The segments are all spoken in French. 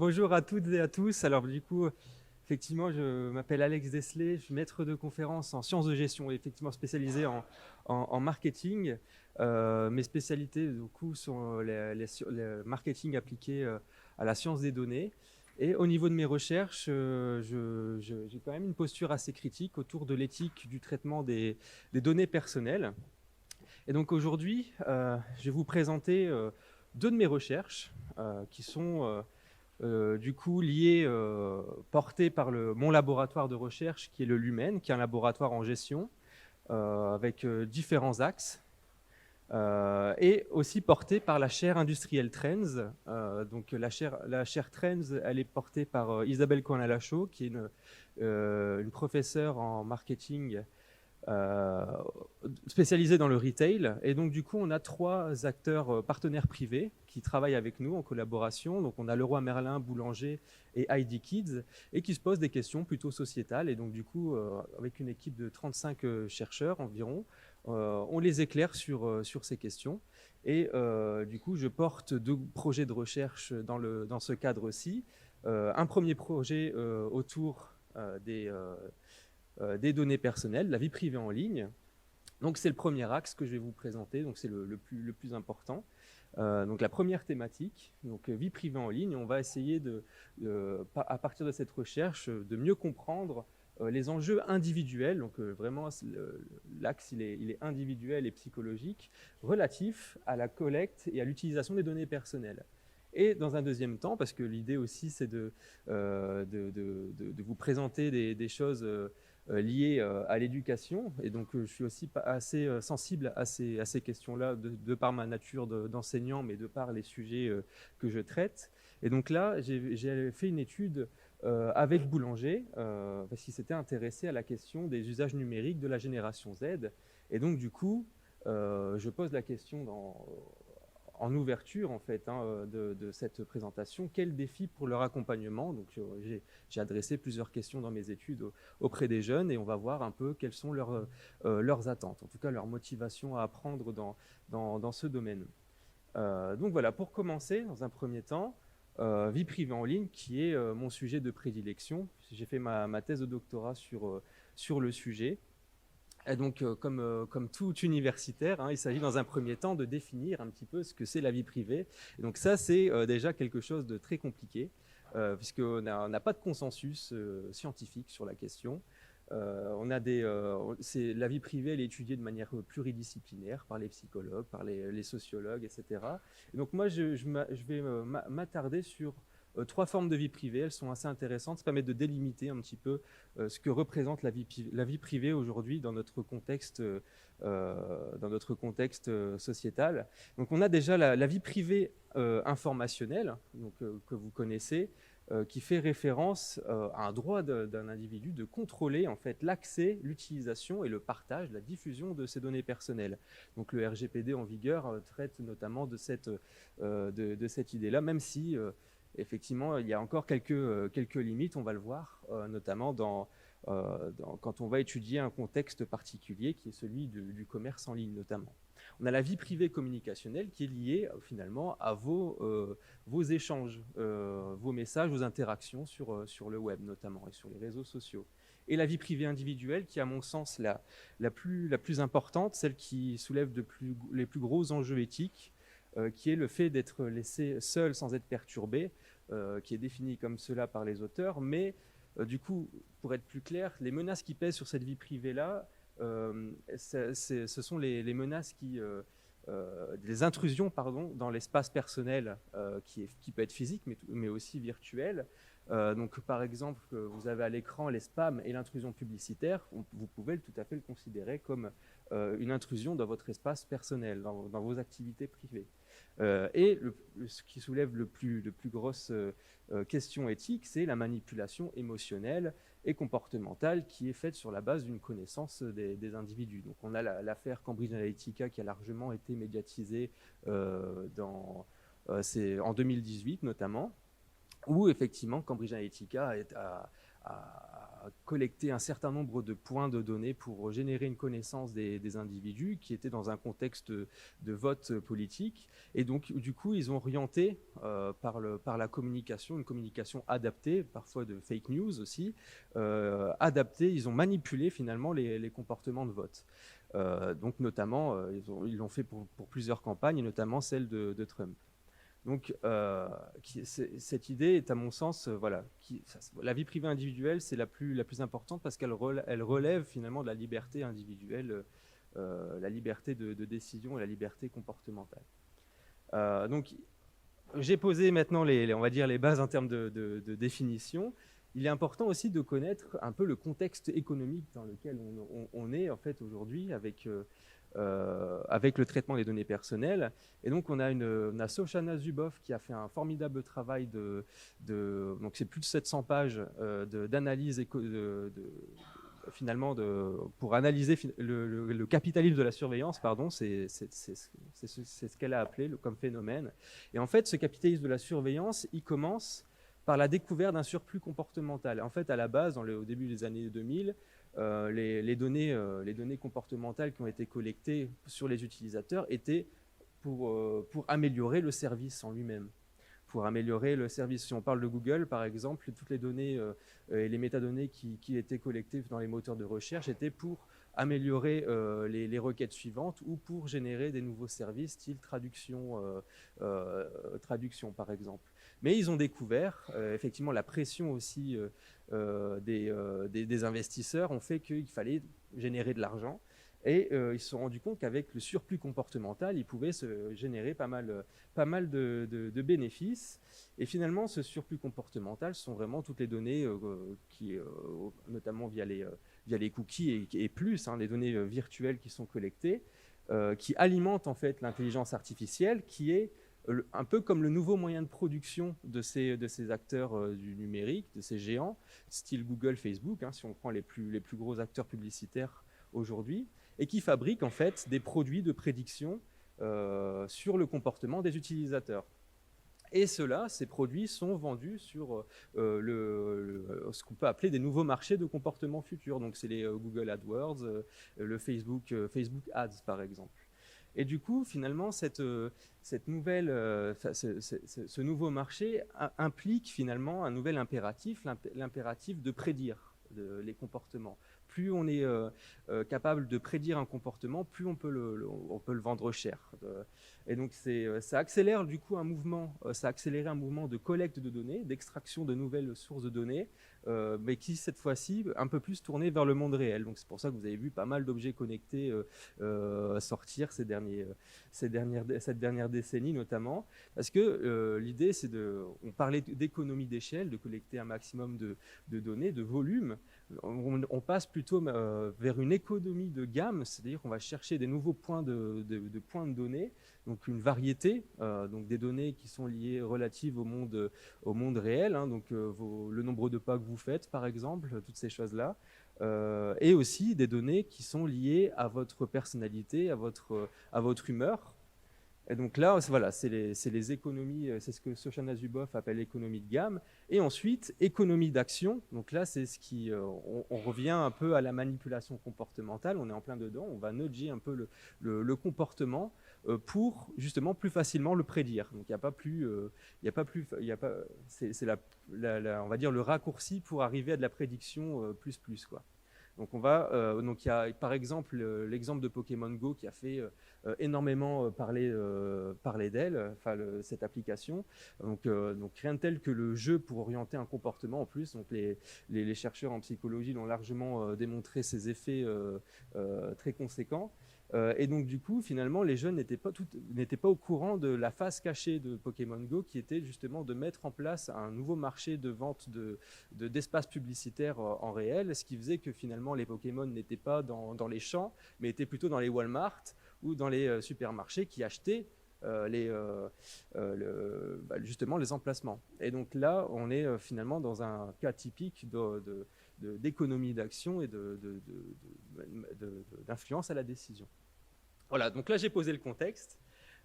Bonjour à toutes et à tous. Alors du coup, effectivement, je m'appelle Alex Desley, je suis maître de conférence en sciences de gestion, et effectivement spécialisé en marketing. Mes spécialités du coup sont le marketing appliqué à la science des données. Et au niveau de mes recherches, j'ai quand même une posture assez critique autour de l'éthique du traitement des données personnelles. Et donc aujourd'hui, je vais vous présenter deux de mes recherches qui sont du coup liées, portées par mon laboratoire de recherche qui est le Lumen, qui est un laboratoire en gestion avec différents axes. Et aussi portée par la chaire industrielle Trends. Donc la chaire Trends, elle est portée par Isabelle Cohen-Lachaud, qui est une professeure en marketing euh, spécialisé dans le retail. Et donc, du coup, on a trois acteurs partenaires privés qui travaillent avec nous en collaboration. Donc, on a Leroy Merlin, Boulanger et ID Kids, et qui se posent des questions plutôt sociétales. Et donc, du coup, avec une équipe de 35 chercheurs environ, on les éclaire sur ces questions. Et du coup, je porte deux projets de recherche dans ce cadre-ci. Un premier projet autour des données personnelles, la vie privée en ligne. Donc c'est le premier axe que je vais vous présenter, donc c'est le plus important. Donc la première thématique, donc vie privée en ligne, on va essayer à partir de cette recherche de mieux comprendre les enjeux individuels, donc vraiment l'axe il est individuel et psychologique, relatif à la collecte et à l'utilisation des données personnelles. Et dans un deuxième temps, parce que l'idée aussi c'est de vous présenter des choses liées à l'éducation, et donc je suis aussi assez sensible à ces questions-là de par ma nature d'enseignant, mais de par les sujets que je traite. Et donc là, j'ai fait une étude avec Boulanger, parce qu'il s'était intéressé à la question des usages numériques de la génération Z. Et donc du coup, je pose la question en ouverture en fait de cette présentation, quels défis pour leur accompagnement. Donc j'ai adressé plusieurs questions dans mes études auprès des jeunes, et on va voir un peu quelles sont leurs attentes, en tout cas leur motivation à apprendre dans ce domaine. Donc voilà, pour commencer, dans un premier temps, vie privée en ligne, qui est mon sujet de prédilection. J'ai fait ma thèse de doctorat sur le sujet. Et donc, comme tout universitaire, il s'agit dans un premier temps de définir un petit peu ce que c'est la vie privée. Et donc ça, c'est déjà quelque chose de très compliqué, puisqu'on n'a pas de consensus scientifique sur la question. La vie privée, elle est étudiée de manière pluridisciplinaire par les psychologues, par les sociologues, etc. Et donc moi, je vais m'attarder sur trois formes de vie privée. Elles sont assez intéressantes. Ça permet de délimiter un petit peu ce que représente la vie privée aujourd'hui dans notre contexte sociétal. Donc on a déjà la vie privée informationnelle, donc, que vous connaissez, qui fait référence à un droit d'un individu de contrôler en fait l'accès, l'utilisation et le partage, la diffusion de ses données personnelles. Donc le RGPD en vigueur traite notamment de cette idée-là, même si effectivement il y a encore quelques limites, on va le voir, notamment quand on va étudier un contexte particulier qui est celui du commerce en ligne notamment. On a la vie privée communicationnelle qui est liée finalement à vos échanges, vos messages, vos interactions sur le web notamment et sur les réseaux sociaux. Et la vie privée individuelle qui est à mon sens la plus importante, celle qui soulève les plus gros enjeux éthiques, qui est le fait d'être laissé seul sans être perturbé, qui est défini comme cela par les auteurs, mais du coup, pour être plus clair, les menaces qui pèsent sur cette vie privée-là, ce sont les menaces les intrusions dans l'espace personnel qui peut être physique mais aussi virtuel. Donc par exemple, vous avez à l'écran les spams et l'intrusion publicitaire, vous pouvez tout à fait le considérer comme une intrusion dans votre espace personnel, dans vos activités privées. Et ce qui soulève le plus grosse question éthique, c'est la manipulation émotionnelle et comportementale qui est faite sur la base d'une connaissance des individus. Donc on a l'affaire Cambridge Analytica qui a largement été médiatisée en 2018 notamment, où effectivement Cambridge Analytica collecter un certain nombre de points de données pour générer une connaissance des individus qui étaient dans un contexte de vote politique. Et donc, du coup, ils ont orienté par la communication, une communication adaptée, parfois de fake news aussi, adaptée, ils ont manipulé finalement les comportements de vote. Donc, notamment, ils l'ont fait pour plusieurs campagnes, et notamment celle de Trump. Donc, cette idée est, à mon sens, voilà, la vie privée individuelle, c'est la plus importante parce qu'elle relève finalement de la liberté individuelle, la liberté de décision et la liberté comportementale. Donc, j'ai posé maintenant on va dire les bases en termes de définition. Il est important aussi de connaître un peu le contexte économique dans lequel on est en fait aujourd'hui avec le traitement des données personnelles. Et donc, on a Shoshana Zuboff qui a fait un formidable travail donc c'est plus de 700 pages d'analyse finalement pour analyser le capitalisme de la surveillance, pardon, c'est ce qu'elle a appelé comme phénomène. Et en fait, ce capitalisme de la surveillance, il commence par la découverte d'un surplus comportemental. En fait, à la base, au début des années 2000, les données comportementales qui ont été collectées sur les utilisateurs étaient pour améliorer le service en lui-même. Pour améliorer le service. Si on parle de Google, par exemple, toutes les données et les métadonnées qui étaient collectées dans les moteurs de recherche étaient pour améliorer les requêtes suivantes ou pour générer des nouveaux services, style traduction, par exemple. Mais ils ont découvert, effectivement, la pression aussi des investisseurs ont fait qu'il fallait générer de l'argent. Et ils se sont rendus compte qu'avec le surplus comportemental, ils pouvaient se générer pas mal de bénéfices. Et finalement, ce surplus comportemental sont vraiment toutes les données qui, notamment via les cookies et plus, les données virtuelles qui sont collectées, qui alimentent en fait l'intelligence artificielle, qui est un peu comme le nouveau moyen de production de ces acteurs du numérique, de ces géants, style Google, Facebook, si on prend les plus gros acteurs publicitaires aujourd'hui, et qui fabriquent en fait des produits de prédiction sur le comportement des utilisateurs. Et ces produits sont vendus sur ce qu'on peut appeler des nouveaux marchés de comportement futur. Donc c'est les Google AdWords, le Facebook Ads par exemple. Et du coup, finalement, ce nouveau marché implique finalement un nouvel impératif, l'impératif de prédire les comportements. Plus on est capable de prédire un comportement, plus on peut le vendre cher. Et donc, ça accélère du coup un mouvement de collecte de données, d'extraction de nouvelles sources de données, mais qui cette fois-ci un peu plus tourné vers le monde réel. Donc c'est pour ça que vous avez vu pas mal d'objets connectés sortir cette dernière décennie notamment, parce que l'idée on parlait d'économie d'échelle, de collecter un maximum de données, de volume. On passe plutôt vers une économie de gamme, c'est-à-dire qu'on va chercher des nouveaux points de données, donc une variété, donc des données qui sont liées relatives au monde réel, donc le nombre de pas que vous faites par exemple, toutes ces choses-là, et aussi des données qui sont liées à votre personnalité, à votre humeur. Et donc là, voilà, c'est les économies, c'est ce que Shoshana Zuboff appelle l'économie de gamme. Et ensuite, économie d'action. Donc là, c'est on revient un peu à la manipulation comportementale. On est en plein dedans. On va nudger un peu le comportement pour justement plus facilement le prédire. Donc il n'y a pas plus, c'est on va dire le raccourci pour arriver à de la prédiction plus quoi. Donc donc il y a par exemple l'exemple de Pokémon Go qui a fait énormément parler d'elle, cette application. Donc rien de tel que le jeu pour orienter un comportement en plus. Donc les chercheurs en psychologie l'ont largement démontré ces effets très conséquents. Et donc du coup, finalement, les jeunes n'étaient pas au courant de la face cachée de Pokémon Go, qui était justement de mettre en place un nouveau marché de vente d'espaces publicitaires en réel, ce qui faisait que finalement les Pokémon n'étaient pas dans les champs, mais étaient plutôt dans les Walmart ou dans les supermarchés qui achetaient justement les emplacements. Et donc là, on est finalement dans un cas typique d'économie d'action et d'influence à la décision. Voilà, donc là j'ai posé le contexte.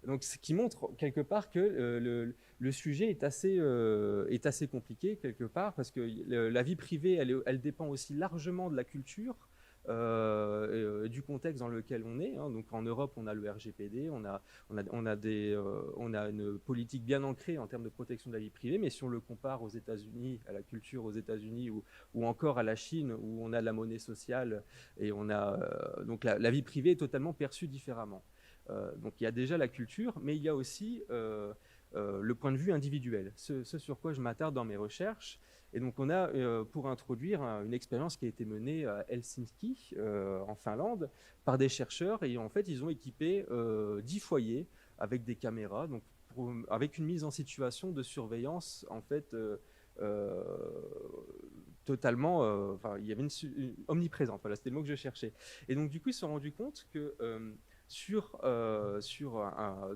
Donc, ce qui montre quelque part que le sujet est assez compliqué quelque part, parce que la vie privée, elle dépend aussi largement de la culture, du contexte dans lequel on est. Hein. Donc en Europe, on a le RGPD, on a une politique bien ancrée en termes de protection de la vie privée, mais si on le compare aux États-Unis, à la culture aux États-Unis, ou encore à la Chine, où on a la monnaie sociale, et donc la vie privée est totalement perçue différemment. Donc il y a déjà la culture, mais il y a aussi le point de vue individuel, ce sur quoi je m'attarde dans mes recherches. Et donc on a, pour introduire une expérience qui a été menée à Helsinki, en Finlande, par des chercheurs, et en fait ils ont équipé 10 foyers avec des caméras, donc avec une mise en situation de surveillance en fait totalement, enfin il y avait une omniprésente, voilà, c'était le mot que je cherchais. Et donc du coup ils se sont rendus compte que sur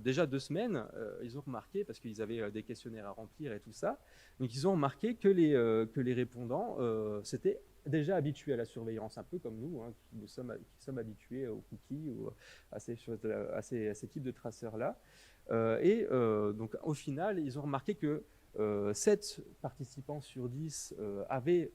déjà 2 semaines, ils ont remarqué, parce qu'ils avaient des questionnaires à remplir et tout ça, donc ils ont remarqué que les répondants s'étaient déjà habitués à la surveillance, un peu comme nous, hein, qui sommes habitués aux cookies ou à ces types de traceurs-là. Donc au final, ils ont remarqué que 7 participants sur 10 avaient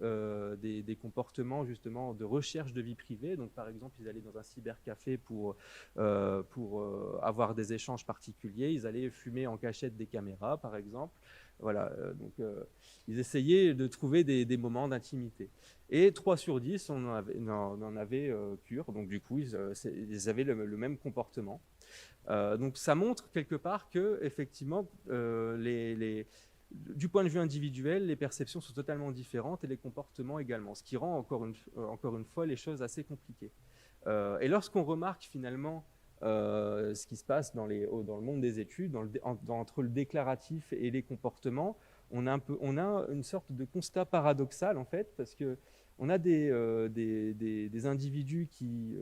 des comportements justement de recherche de vie privée. Donc par exemple, ils allaient dans un cybercafé pour avoir des échanges particuliers. Ils allaient fumer en cachette des caméras, par exemple. Voilà, ils essayaient de trouver des moments d'intimité. Et 3 sur 10 en avaient cure. Donc du coup, ils avaient le même comportement. Donc ça montre quelque part que effectivement du point de vue individuel, les perceptions sont totalement différentes et les comportements également, ce qui rend encore une fois les choses assez compliquées. Et lorsqu'on remarque finalement ce qui se passe dans le monde des études, entre le déclaratif et les comportements, on a une sorte de constat paradoxal en fait, parce que on a des individus qui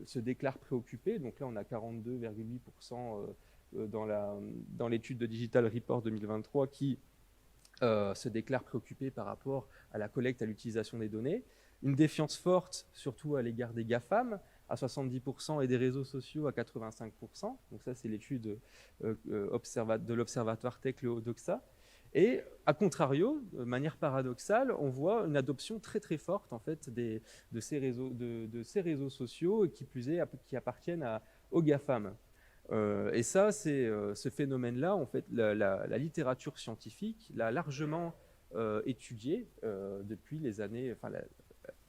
se déclarent préoccupés. Donc là, on a 42,8% dans l'étude de Digital Report 2023 qui se déclarent préoccupés par rapport à la collecte, à l'utilisation des données. Une défiance forte, surtout à l'égard des GAFAM, à 70%, et des réseaux sociaux à 85%. Donc ça, c'est l'étude de l'Observatoire Tech, le Odoxa. Et à contrario, de manière paradoxale, on voit une adoption très très forte en fait de ces réseaux sociaux, et qui plus est, qui appartiennent aux GAFAM. Et ça, ce phénomène-là, en fait, la littérature scientifique l'a largement étudié depuis les années, enfin,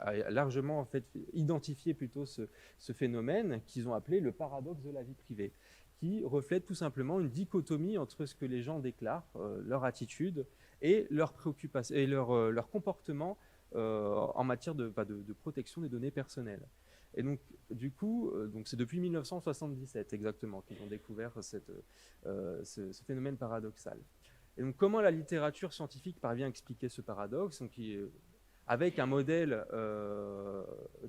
a largement en fait identifié plutôt ce phénomène qu'ils ont appelé le paradoxe de la vie privée, qui reflète tout simplement une dichotomie entre ce que les gens déclarent, leur attitude, et leurs préoccupations et leur comportement en matière de protection des données personnelles. Et donc, du coup, c'est depuis 1977 exactement qu'ils ont découvert ce phénomène paradoxal. Et donc, comment la littérature scientifique parvient à expliquer ce paradoxe? Donc, avec un modèle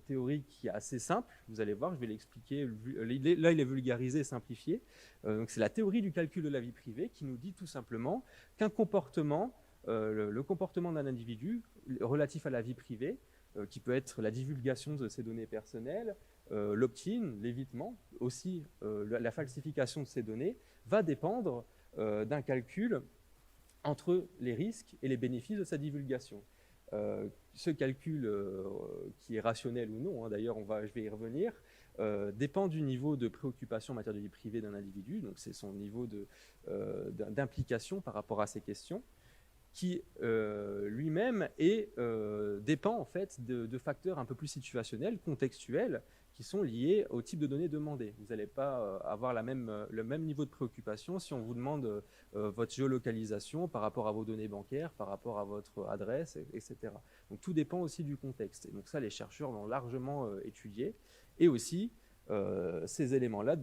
théorique qui est assez simple, vous allez voir, je vais l'expliquer. Là, il est vulgarisé, simplifié. Donc, c'est la théorie du calcul de la vie privée qui nous dit tout simplement qu'un comportement, le comportement d'un individu relatif à la vie privée, qui peut être la divulgation de ses données personnelles, l'opt-in, l'évitement, aussi la falsification de ces données, va dépendre d'un calcul entre les risques et les bénéfices de sa divulgation. Ce calcul, qui est rationnel ou non, hein, d'ailleurs je vais y revenir, dépend du niveau de préoccupation en matière de vie privée d'un individu, donc c'est son niveau d'implication par rapport à ces questions, qui lui-même dépend en fait de facteurs un peu plus situationnels, contextuels, qui sont liés au type de données demandées. Vous n'allez pas avoir le même niveau de préoccupation si on vous demande votre géolocalisation par rapport à vos données bancaires, par rapport à votre adresse, etc. Donc tout dépend aussi du contexte. Et donc ça, les chercheurs l'ont largement étudié. Et aussi, ces éléments-là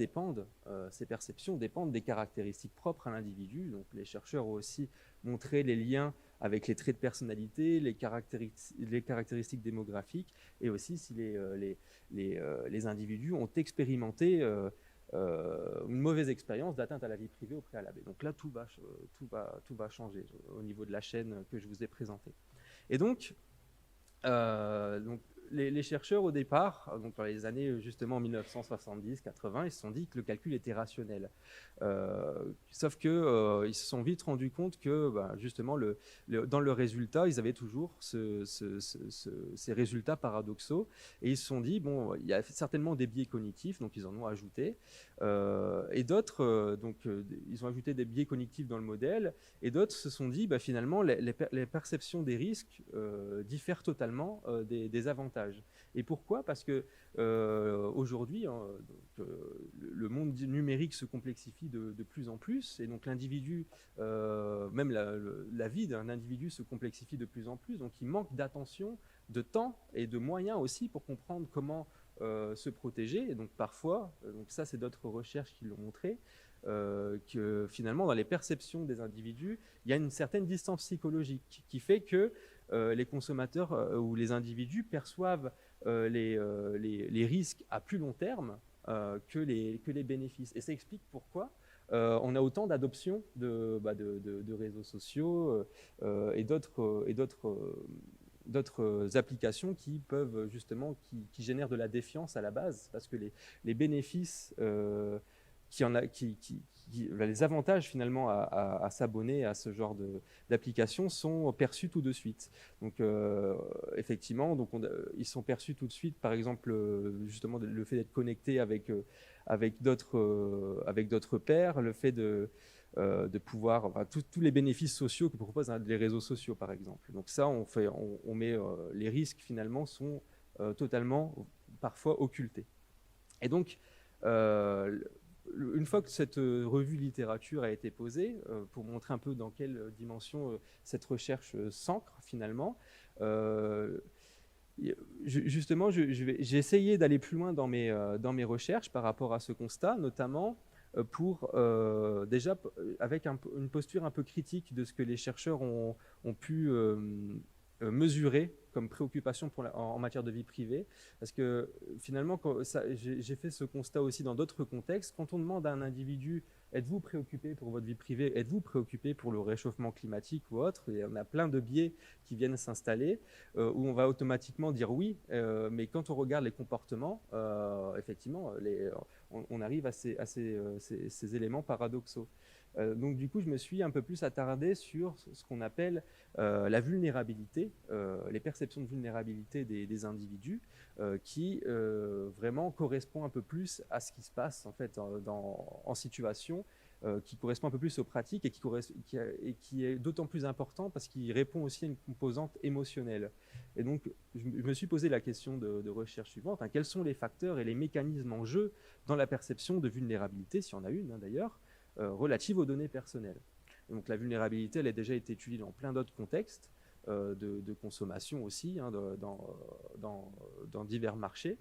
ces perceptions dépendent des caractéristiques propres à l'individu. Donc les chercheurs ont aussi montré les liens avec les traits de personnalité, les caractéristiques démographiques, et aussi si les individus ont expérimenté une mauvaise expérience d'atteinte à la vie privée au préalable. Et donc là, tout va changer au niveau de la chaîne que je vous ai présentée. Et donc les chercheurs au départ, donc dans les années justement 1970-80, ils se sont dit que le calcul était rationnel. Sauf que ils se sont vite rendus compte que justement dans le résultat, ils avaient toujours ces résultats paradoxaux, et ils se sont dit bon, il y a certainement des biais cognitifs, donc ils en ont ajouté, et d'autres, ils ont ajouté des biais cognitifs dans le modèle, et d'autres se sont dit finalement les perceptions des risques diffèrent totalement des avantages. Et pourquoi? Parce que aujourd'hui, le monde numérique se complexifie de plus en plus, et donc l'individu, même la vie d'un individu se complexifie de plus en plus, donc il manque d'attention, de temps et de moyens aussi pour comprendre comment se protéger. Et donc parfois, donc ça c'est d'autres recherches qui l'ont montré, que finalement dans les perceptions des individus, il y a une certaine distance psychologique qui fait que les consommateurs ou les individus perçoivent les risques à plus long terme que les bénéfices. Et ça explique pourquoi on a autant d'adoption de réseaux sociaux et d'autres applications qui peuvent justement qui génèrent de la défiance à la base, parce que les bénéfices les avantages finalement à s'abonner à ce genre d'applications sont perçus tout de suite. Donc effectivement, ils sont perçus tout de suite. Par exemple, justement le fait d'être connecté avec d'autres pairs, le fait de pouvoir, tous les bénéfices sociaux que proposent les réseaux sociaux, par exemple. Donc ça, on met les risques finalement sont totalement parfois occultés. Et donc une fois que cette revue littérature a été posée, pour montrer un peu dans quelle dimension cette recherche s'ancre finalement, justement, j'ai essayé d'aller plus loin dans mes recherches par rapport à ce constat, notamment pour déjà avec une posture un peu critique de ce que les chercheurs ont pu mesurer comme préoccupation en matière de vie privée, parce que finalement j'ai fait ce constat aussi dans d'autres contextes. Quand on demande à un individu êtes-vous préoccupé pour votre vie privée, êtes-vous préoccupé pour le réchauffement climatique ou autre, et on a plein de biais qui viennent s'installer où on va automatiquement dire oui, mais quand on regarde les comportements, effectivement on arrive à ces éléments paradoxaux. Donc du coup, je me suis un peu plus attardé sur ce qu'on appelle la vulnérabilité, les perceptions de vulnérabilité des individus, qui vraiment correspond un peu plus à ce qui se passe en fait en situation, qui correspond un peu plus aux pratiques et qui est d'autant plus important parce qu'il répond aussi à une composante émotionnelle. Et donc, je me suis posé la question de recherche suivante, quels sont les facteurs et les mécanismes en jeu dans la perception de vulnérabilité, s'il y en a une d'ailleurs, relative aux données personnelles. Et donc la vulnérabilité, elle a déjà été étudiée dans plein d'autres contextes de consommation aussi, dans divers marchés.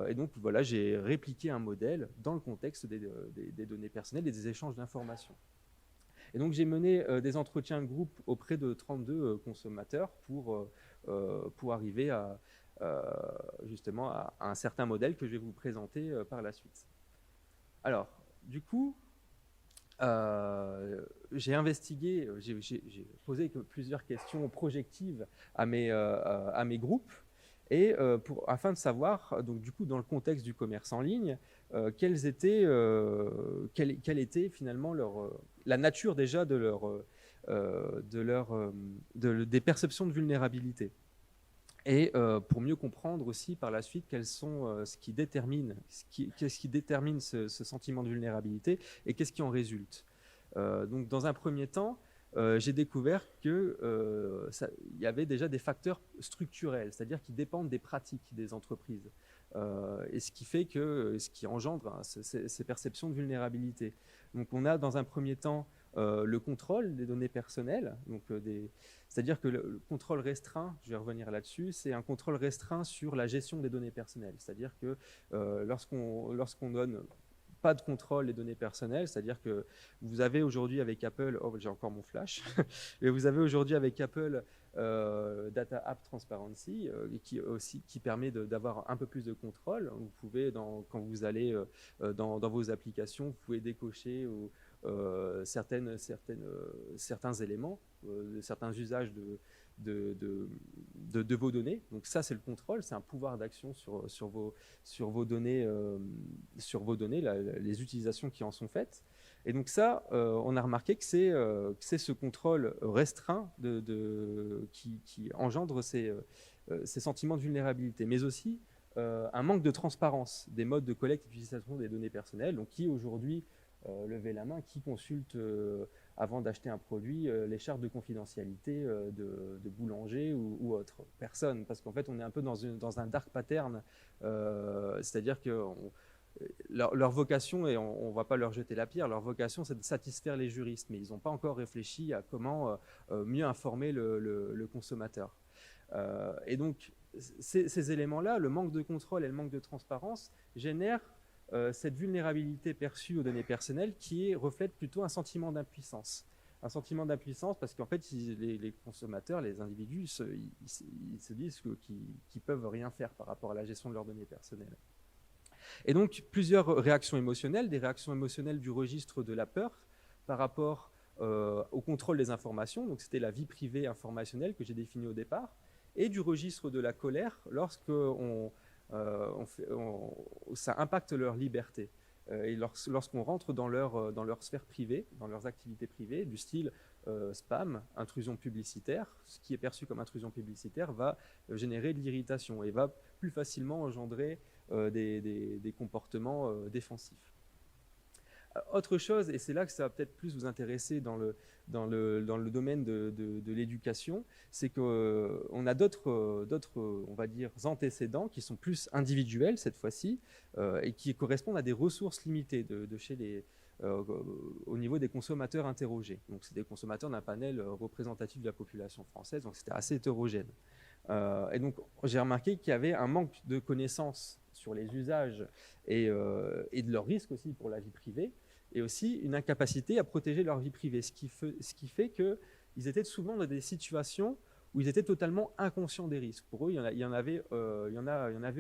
Et donc voilà, j'ai répliqué un modèle dans le contexte des données personnelles et des échanges d'informations. Et donc j'ai mené des entretiens de groupe auprès de 32 consommateurs pour arriver justement à un certain modèle que je vais vous présenter par la suite. Alors, du coup, j'ai investigué, j'ai posé plusieurs questions projectives à mes groupes, et afin de savoir, donc du coup dans le contexte du commerce en ligne, quelle était finalement la nature déjà des perceptions de vulnérabilité. Et pour mieux comprendre aussi par la suite quels sont ce qui détermine ce sentiment de vulnérabilité et qu'est-ce qui en résulte. Donc dans un premier temps, j'ai découvert qu'il y avait déjà des facteurs structurels, c'est-à-dire qui dépendent des pratiques des entreprises, et ce qui fait que ce qui engendre ces perceptions de vulnérabilité. Donc on a dans un premier temps le contrôle des données personnelles, c'est-à-dire que le contrôle restreint, je vais revenir là-dessus, c'est un contrôle restreint sur la gestion des données personnelles. C'est-à-dire que lorsqu'on donne pas de contrôle des données personnelles, c'est-à-dire que vous avez aujourd'hui avec Apple, j'ai encore mon flash, et vous avez aujourd'hui avec Apple Data App Transparency, qui permet d'avoir un peu plus de contrôle. Vous pouvez, quand vous allez dans vos applications, vous pouvez décocher certains éléments, certains usages de vos données. Donc ça, c'est le contrôle, c'est un pouvoir d'action sur vos données, les utilisations qui en sont faites. Et donc ça, on a remarqué que c'est ce contrôle restreint qui engendre ces sentiments de vulnérabilité, mais aussi un manque de transparence des modes de collecte et d'utilisation des données personnelles. Donc qui aujourd'hui, levez la main, qui consulte avant d'acheter un produit les chartes de confidentialité de boulanger ou autre? Personne, parce qu'en fait on est un peu dans un dark pattern, c'est-à-dire que leur vocation, et on ne va pas leur jeter la pierre, leur vocation c'est de satisfaire les juristes, mais ils n'ont pas encore réfléchi à comment mieux informer le consommateur. Et donc ces éléments-là, le manque de contrôle et le manque de transparence, génèrent cette vulnérabilité perçue aux données personnelles qui reflète plutôt un sentiment d'impuissance. Un sentiment d'impuissance parce qu'en fait, les consommateurs, les individus, ils se disent qu'ils ne peuvent rien faire par rapport à la gestion de leurs données personnelles. Et donc, plusieurs réactions émotionnelles, des réactions émotionnelles du registre de la peur par rapport au contrôle des informations, donc c'était la vie privée informationnelle que j'ai définie au départ, et du registre de la colère lorsque ça impacte leur liberté. Et lorsqu'on rentre dans leur sphère privée, dans leurs activités privées, du style spam, intrusion publicitaire, ce qui est perçu comme intrusion publicitaire va générer de l'irritation et va plus facilement engendrer des comportements défensifs. Autre chose, et c'est là que ça va peut-être plus vous intéresser dans le domaine de l'éducation, c'est qu'on a d'autres, on va dire, antécédents qui sont plus individuels cette fois-ci et qui correspondent à des ressources limitées au niveau des consommateurs interrogés. Donc c'est des consommateurs d'un panel représentatif de la population française, donc c'était assez hétérogène. Et donc j'ai remarqué qu'il y avait un manque de connaissances sur les usages et de leurs risques aussi pour la vie privée, et aussi une incapacité à protéger leur vie privée, ce qui fait qu'ils étaient souvent dans des situations où ils étaient totalement inconscients des risques. Pour eux, il y en avait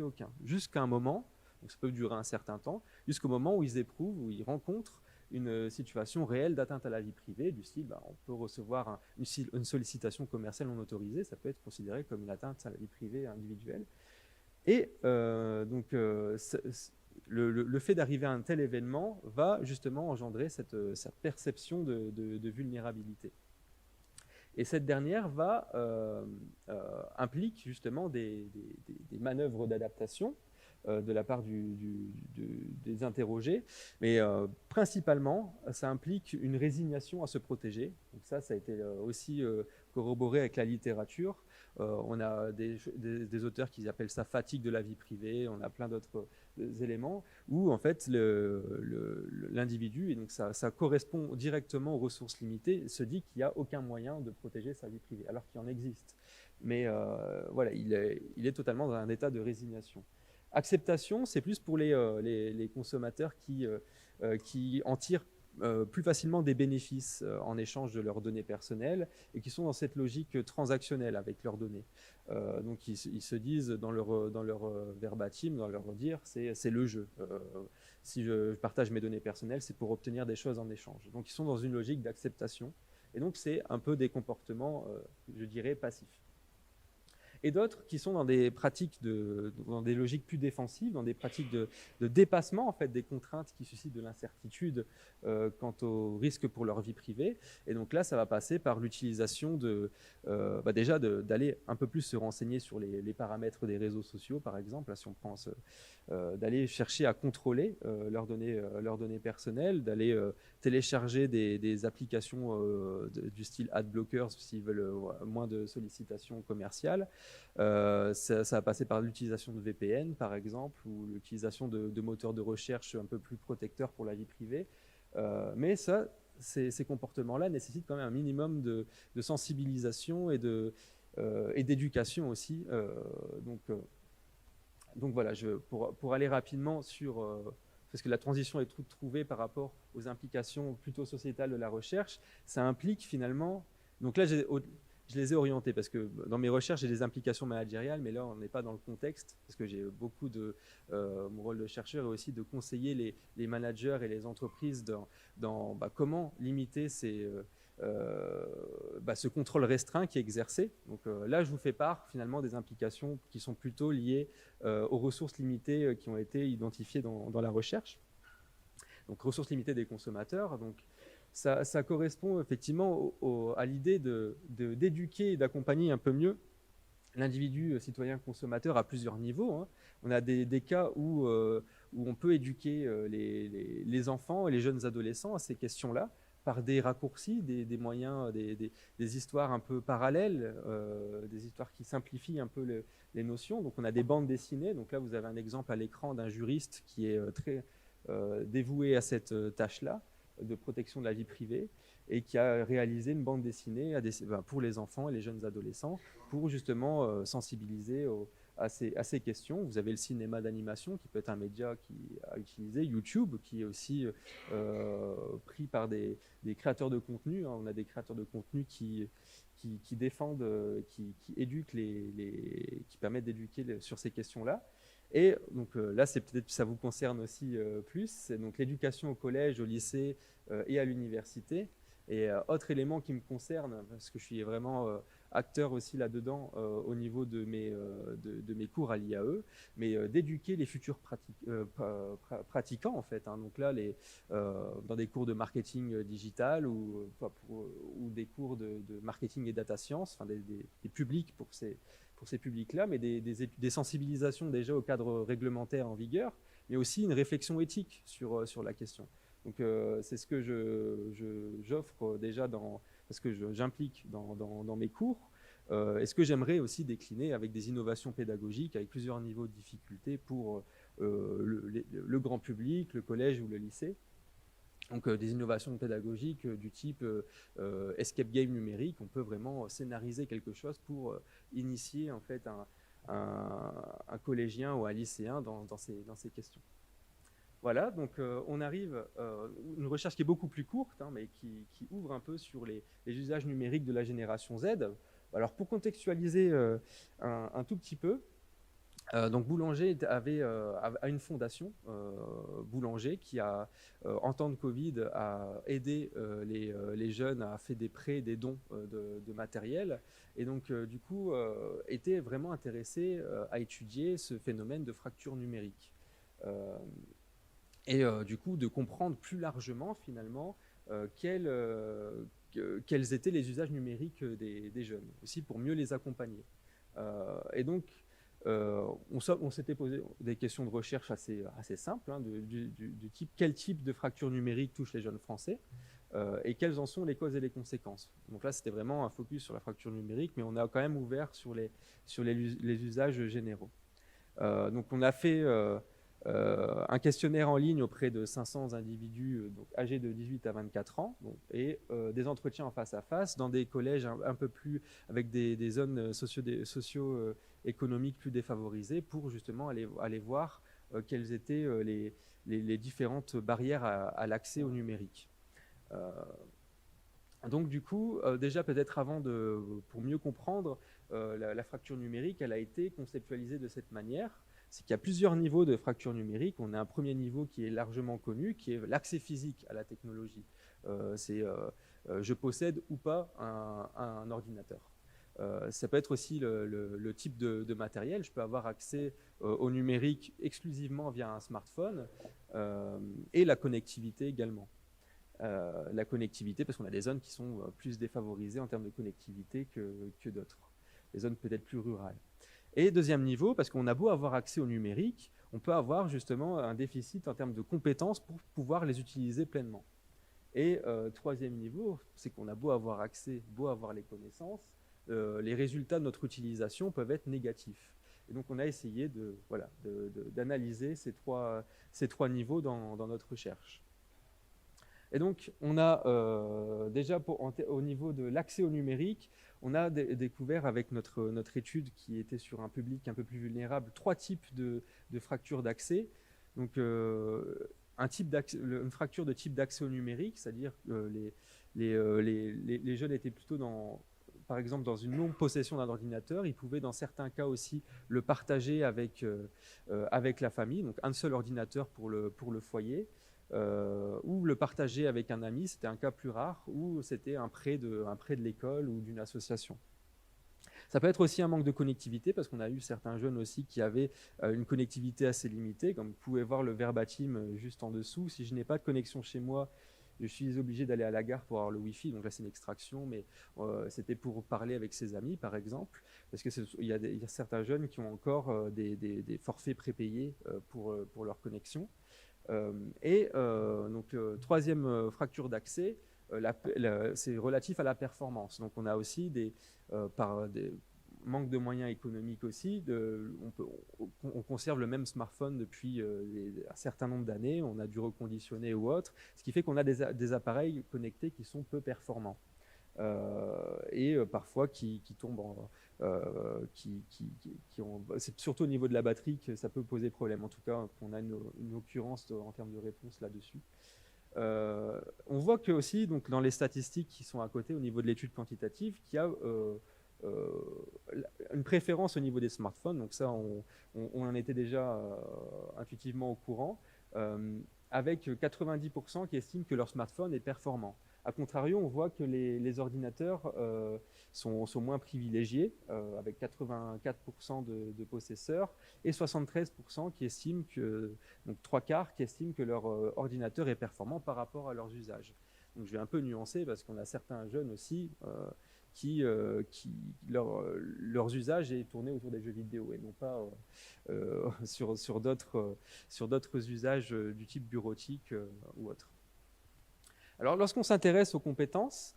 aucun. Jusqu'à un moment, donc ça peut durer un certain temps, jusqu'au moment où ils éprouvent, où ils rencontrent une situation réelle d'atteinte à la vie privée, du style, on peut recevoir une sollicitation commerciale non autorisée, ça peut être considéré comme une atteinte à la vie privée individuelle. Et le fait d'arriver à un tel événement va justement engendrer cette perception de vulnérabilité. Et cette dernière implique justement des manœuvres d'adaptation de la part des interrogés, mais principalement, ça implique une résignation à se protéger. Donc ça a été aussi corroboré avec la littérature. On a des auteurs qui appellent ça fatigue de la vie privée, on a plein d'autres éléments où en fait l'individu, et donc ça correspond directement aux ressources limitées, se dit qu'il n'y a aucun moyen de protéger sa vie privée, alors qu'il en existe. Mais voilà, il est totalement dans un état de résignation. Acceptation, c'est plus pour les consommateurs qui en tirent plus facilement des bénéfices en échange de leurs données personnelles et qui sont dans cette logique transactionnelle avec leurs données. Donc ils se disent dans leur verbatim, dans leur dire, c'est le jeu. Si je partage mes données personnelles, c'est pour obtenir des choses en échange. Donc ils sont dans une logique d'acceptation. Et donc c'est un peu des comportements, je dirais, passifs. Et d'autres qui sont dans des pratiques, dans des logiques plus défensives, dans des pratiques de dépassement en fait, des contraintes qui suscitent de l'incertitude quant aux risques pour leur vie privée. Et donc là, ça va passer par l'utilisation déjà d'aller un peu plus se renseigner sur les paramètres des réseaux sociaux, par exemple, là, si on pense d'aller chercher à contrôler leurs données personnelles, d'aller télécharger des applications du style AdBlockers s'ils veulent moins de sollicitations commerciales. Ça va passer par l'utilisation de VPN, par exemple, ou l'utilisation de moteurs de recherche un peu plus protecteurs pour la vie privée. Mais ces comportements-là nécessitent quand même un minimum de sensibilisation et d'éducation aussi. Donc voilà, pour aller rapidement parce que la transition est toute trouvée par rapport aux implications plutôt sociétales de la recherche, ça implique finalement... Donc là, je les ai orientés parce que dans mes recherches, j'ai des implications managériales, mais là, on n'est pas dans le contexte parce que j'ai beaucoup mon rôle de chercheur est aussi de conseiller les managers et les entreprises dans comment limiter ce contrôle restreint qui est exercé. Donc là, je vous fais part finalement des implications qui sont plutôt liées aux ressources limitées qui ont été identifiées dans la recherche. Donc ressources limitées des consommateurs. Donc, ça correspond effectivement à l'idée d'éduquer et d'accompagner un peu mieux l'individu citoyen consommateur à plusieurs niveaux. Hein. On a des cas où on peut éduquer les enfants et les jeunes adolescents à ces questions-là par des raccourcis, des moyens, des histoires un peu parallèles, des histoires qui simplifient un peu les notions. Donc on a des bandes dessinées. Donc là, vous avez un exemple à l'écran d'un juriste qui est très dévoué à cette tâche-là de protection de la vie privée et qui a réalisé une bande dessinée pour les enfants et les jeunes adolescents pour justement sensibiliser à ces questions. Vous avez le cinéma d'animation qui peut être un média à utiliser, YouTube qui est aussi pris par des créateurs de contenu. Hein. On a des créateurs de contenu qui défendent, qui éduquent, qui permettent d'éduquer sur ces questions-là. Et donc là, c'est peut-être ça vous concerne aussi plus. C'est donc l'éducation au collège, au lycée et à l'université. Et autre élément qui me concerne, parce que je suis vraiment acteur aussi là-dedans au niveau de mes cours à l'IAE, mais d'éduquer les futurs pratiquants en fait. Hein. Donc là, dans des cours de marketing digital ou des cours de marketing et data science, enfin des publics pour ces publics-là, mais des sensibilisations déjà au cadre réglementaire en vigueur, mais aussi une réflexion éthique sur la question. Donc c'est ce que j'offre déjà parce que j'implique dans mes cours, et ce que j'aimerais aussi décliner avec des innovations pédagogiques avec plusieurs niveaux de difficulté pour le grand public, le collège ou le lycée. Donc des innovations pédagogiques du type escape game numérique, on peut vraiment scénariser quelque chose pour initier en fait un collégien ou un lycéen dans ces questions. Voilà, donc on arrive à une recherche qui est beaucoup plus courte, hein, mais qui ouvre un peu sur les usages numériques de la génération Z. Alors pour contextualiser un tout petit peu, donc Boulanger a une fondation, Boulanger, qui en temps de Covid a aidé les jeunes, a fait des prêts, des dons de matériel, et donc du coup était vraiment intéressé à étudier ce phénomène de fracture numérique. Et du coup de comprendre plus largement finalement quels étaient les usages numériques des jeunes, aussi pour mieux les accompagner. Et donc on s'était posé des questions de recherche assez simples, hein, du type quel type de fracture numérique touche les jeunes Français et quelles en sont les causes et les conséquences. Donc là, c'était vraiment un focus sur la fracture numérique, mais on a quand même ouvert sur les usages généraux. Donc on a fait un questionnaire en ligne auprès de 500 individus donc âgés de 18 à 24 ans et des entretiens en face à face dans des collèges un peu plus avec des zones socio-économiques plus défavorisées pour justement aller voir quelles étaient les différentes barrières à l'accès au numérique. Donc du coup, déjà peut-être pour mieux comprendre la fracture numérique, elle a été conceptualisée de cette manière. C'est qu'il y a plusieurs niveaux de fracture numérique. On a un premier niveau qui est largement connu, qui est l'accès physique à la technologie. Je possède ou pas un ordinateur. Ça peut être aussi le type de matériel. Je peux avoir accès au numérique exclusivement via un smartphone et la connectivité également. La connectivité, parce qu'on a des zones qui sont plus défavorisées en termes de connectivité que d'autres, des zones peut-être plus rurales. Et deuxième niveau, parce qu'on a beau avoir accès au numérique, on peut avoir justement un déficit en termes de compétences pour pouvoir les utiliser pleinement. Et troisième niveau, c'est qu'on a beau avoir accès, beau avoir les connaissances, les résultats de notre utilisation peuvent être négatifs. Et donc on a essayé d'analyser ces trois niveaux dans notre recherche. Et donc, on a déjà, au niveau de l'accès au numérique, on a découvert avec notre étude qui était sur un public un peu plus vulnérable, 3 types de fractures d'accès. Donc, une fracture de type d'accès au numérique, c'est-à-dire que les jeunes étaient plutôt par exemple, dans une non-possession d'un ordinateur. Ils pouvaient, dans certains cas aussi, le partager avec la famille, donc un seul ordinateur pour le foyer. ou le partager avec un ami, c'était un cas plus rare, ou c'était un prêt de l'école ou d'une association. Ça peut être aussi un manque de connectivité, parce qu'on a eu certains jeunes aussi qui avaient une connectivité assez limitée, comme vous pouvez voir le verbatim juste en dessous. Si je n'ai pas de connexion chez moi, je suis obligé d'aller à la gare pour avoir le Wi-Fi, donc là c'est une extraction, mais c'était pour parler avec ses amis par exemple, parce qu'il y a certains jeunes qui ont encore des forfaits prépayés pour leur connexion. Donc troisième fracture d'accès, c'est relatif à la performance. Donc on a aussi des manques de moyens économiques aussi. On conserve le même smartphone depuis un certain nombre d'années, on a dû reconditionner ou autre, ce qui fait qu'on a des appareils connectés qui sont peu performants. Parfois qui tombent c'est surtout au niveau de la batterie que ça peut poser problème. En tout cas, qu'on a une occurrence en termes de réponse là-dessus. On voit que aussi, donc, dans les statistiques qui sont à côté, au niveau de l'étude quantitative, qu'il y a une préférence au niveau des smartphones. Donc ça, on en était déjà intuitivement au courant, avec 90% qui estiment que leur smartphone est performant. A contrario, on voit que les ordinateurs sont moins privilégiés, avec 84% de possesseurs et 73% qui estiment que, donc 3/4 qui estiment que leur ordinateur est performant par rapport à leurs usages. Donc je vais un peu nuancer parce qu'on a certains jeunes aussi leurs usages est tourné autour des jeux vidéo et non pas sur d'autres usages du type bureautique ou autre. Alors, lorsqu'on s'intéresse aux compétences,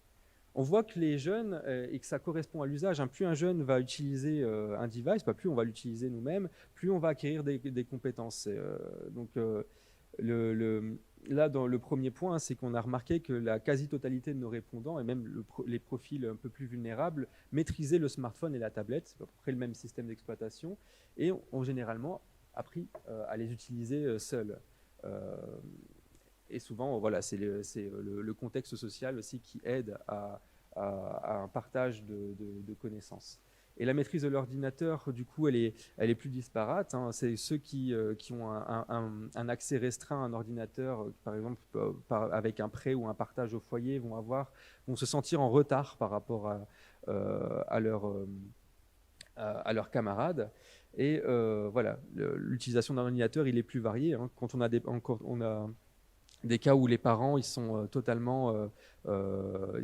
on voit que les jeunes, et que ça correspond à l'usage, plus un jeune va utiliser un device, plus on va l'utiliser nous-mêmes, plus on va acquérir des compétences. Là, dans le premier point, c'est qu'on a remarqué que la quasi-totalité de nos répondants, et même les profils un peu plus vulnérables, maîtrisaient le smartphone et la tablette, c'est à peu près le même système d'exploitation, et ont généralement appris à les utiliser seuls. Et souvent, voilà, c'est le contexte social aussi qui aide à un partage de connaissances. Et la maîtrise de l'ordinateur, du coup, elle est plus disparate. Hein. C'est ceux qui ont un accès restreint à un ordinateur, par exemple, avec un prêt ou un partage au foyer, vont se sentir en retard par rapport à leurs camarades. Et voilà, l'utilisation d'un ordinateur, il est plus varié. Hein. Quand on a des cas où les parents ils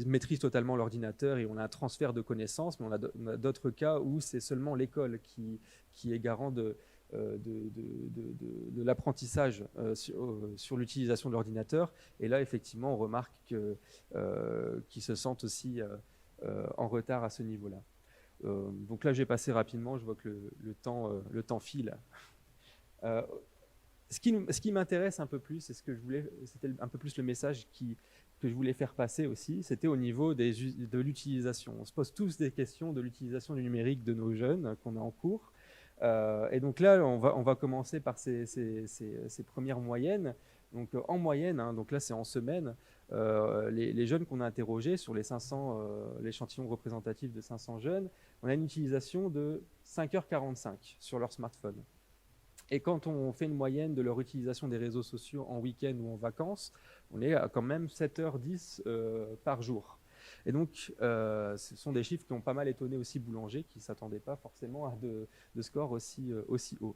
maîtrisent totalement l'ordinateur et on a un transfert de connaissances, mais on a d'autres cas où c'est seulement l'école qui est garant de l'apprentissage sur l'utilisation de l'ordinateur. Et là, effectivement, on remarque qu'ils se sentent aussi en retard à ce niveau-là. Donc là, j'ai passé rapidement, je vois que le temps file. Ce qui m'intéresse un peu plus, et c'était un peu plus le message que je voulais faire passer aussi, c'était au niveau de l'utilisation. On se pose tous des questions de l'utilisation du numérique de nos jeunes qu'on a en cours. Et donc là, on va commencer par ces premières moyennes. Donc en moyenne, hein, donc là c'est en semaine, les jeunes qu'on a interrogés sur l'échantillon représentatif de 500 jeunes, on a une utilisation de 5h45 sur leur smartphone. Et quand on fait une moyenne de leur utilisation des réseaux sociaux en week-end ou en vacances, on est à quand même 7h10 par jour. Et donc, ce sont des chiffres qui ont pas mal étonné aussi Boulanger, qui ne s'attendait pas forcément à de scores aussi hauts.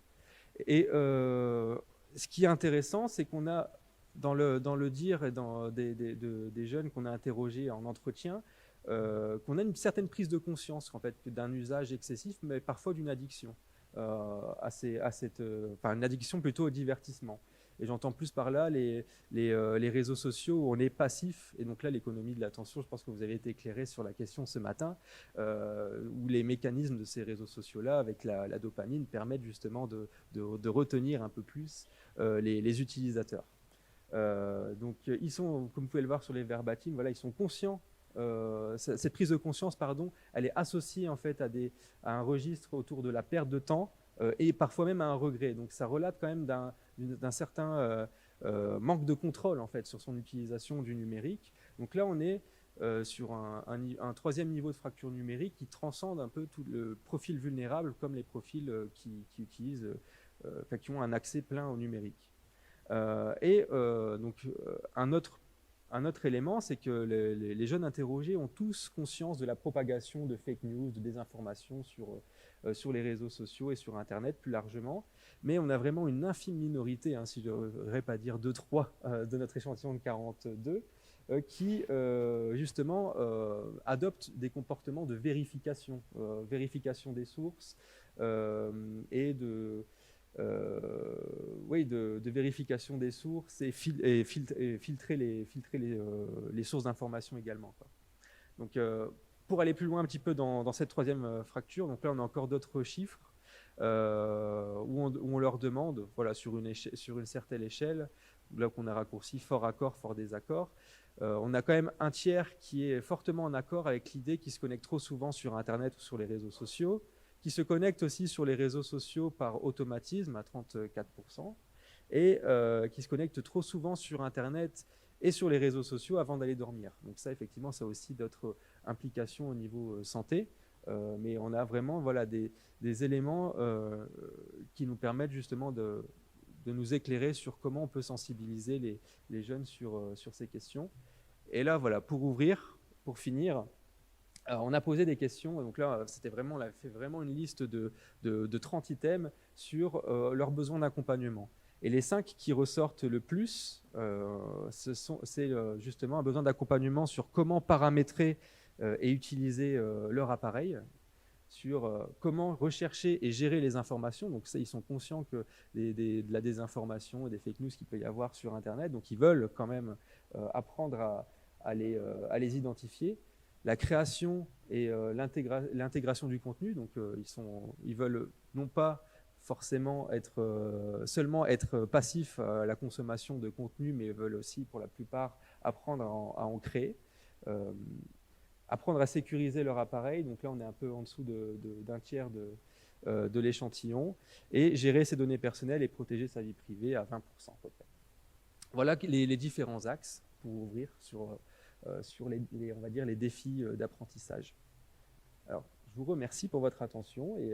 Et ce qui est intéressant, c'est qu'on a, dans le dire et des jeunes qu'on a interrogés en entretien, qu'on a une certaine prise de conscience en fait, d'un usage excessif, mais parfois d'une addiction. Une addiction plutôt au divertissement. Et j'entends plus par là les réseaux sociaux où on est passif, et donc là l'économie de l'attention, je pense que vous avez été éclairé sur la question ce matin, où les mécanismes de ces réseaux sociaux-là, avec la dopamine, permettent justement de retenir un peu plus les utilisateurs. Donc ils sont, comme vous pouvez le voir sur les verbatims, voilà, ils sont conscients. Cette prise de conscience, elle est associée en fait à un registre autour de la perte de temps et parfois même à un regret. Donc ça relate quand même d'un certain manque de contrôle en fait sur son utilisation du numérique. Donc là, on est sur un troisième niveau de fracture numérique qui transcende un peu tout le profil vulnérable comme les profils qui ont un accès plein au numérique. Un autre élément, c'est que les jeunes interrogés ont tous conscience de la propagation de fake news, de désinformation sur les réseaux sociaux et sur Internet plus largement. Mais on a vraiment une infime minorité, si je ne devrais pas dire 2-3 de notre échantillon de 42, qui justement adoptent des comportements de vérification des sources et de vérification des sources et filtrer les sources d'information également, quoi. Donc, pour aller plus loin un petit peu dans cette troisième fracture, donc là on a encore d'autres chiffres où on leur demande, voilà, sur une certaine échelle, là qu'on a raccourci fort accord, fort désaccord, on a quand même un tiers qui est fortement en accord avec l'idée qu'ils se connectent trop souvent sur Internet ou sur les réseaux sociaux, qui se connectent aussi sur les réseaux sociaux par automatisme à 34%, et qui se connectent trop souvent sur Internet et sur les réseaux sociaux avant d'aller dormir. Donc ça, effectivement, ça a aussi d'autres implications au niveau santé, mais on a vraiment, voilà, des éléments qui nous permettent justement de nous éclairer sur comment on peut sensibiliser les jeunes sur ces questions. Et là, voilà, pour finir, on a posé des questions, donc là, on a fait vraiment une liste de 30 items sur leurs besoins d'accompagnement. Et les 5 qui ressortent le plus, c'est justement un besoin d'accompagnement sur comment paramétrer et utiliser leur appareil, sur comment rechercher et gérer les informations. Donc ça, ils sont conscients que de la désinformation et des fake news qu'il peut y avoir sur Internet, donc ils veulent quand même apprendre à les identifier. La création et l'intégration du contenu, donc ils veulent non pas forcément seulement être passifs à la consommation de contenu, mais veulent aussi, pour la plupart, apprendre à en créer. Apprendre à sécuriser leur appareil, donc là on est un peu en dessous d'un tiers de l'échantillon, et gérer ses données personnelles et protéger sa vie privée à 20% à peu près. Voilà les différents axes pour ouvrir sur on va dire, les défis d'apprentissage. Alors, je vous remercie pour votre attention et